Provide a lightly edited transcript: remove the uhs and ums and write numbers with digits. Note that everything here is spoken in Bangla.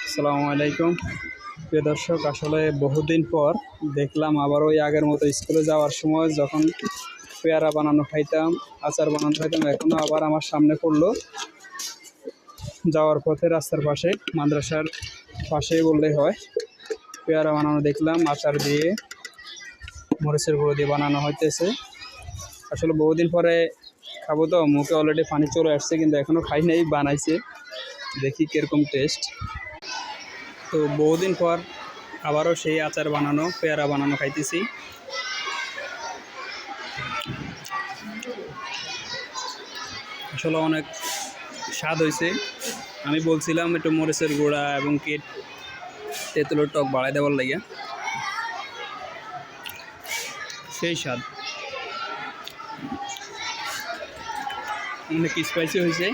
আসসালামু আলাইকুম প্রিয় দর্শক। আসলে বহুদিন পর দেখলাম আবার ওই আগের মতো স্কুলে যাওয়ার সময় যখন পেয়ারা বানানো খাইতাম, আচার বানানো খাইতাম, এখনও আবার আমার সামনে পড়লো। যাওয়ার পথে রাস্তার পাশে, মাদ্রাসার পাশেই বললেই হয়, পেয়ারা বানানো দেখলাম আচার দিয়ে, মরিচের গুঁড়ো দিয়ে বানানো হইতেছে। আসলে বহুদিন পরে খাবো তো, মুখে অলরেডি পানি চলে আসছে, কিন্তু এখনও খাই নাই। বানাইছে, দেখি কীরকম টেস্ট। তো বহুদিন পর আবারও সেই আচার বানানো, পেয়ারা বানানো খাইতেছি। আসলে অনেক স্বাদ হয়েছে। আমি বলছিলাম একটু মরিচের গুঁড়া এবং তেঁতুলের টক বাড়াই দেওয়ার লাগে, সেই স্বাদ। অনেক স্পাইসি হয়েছে।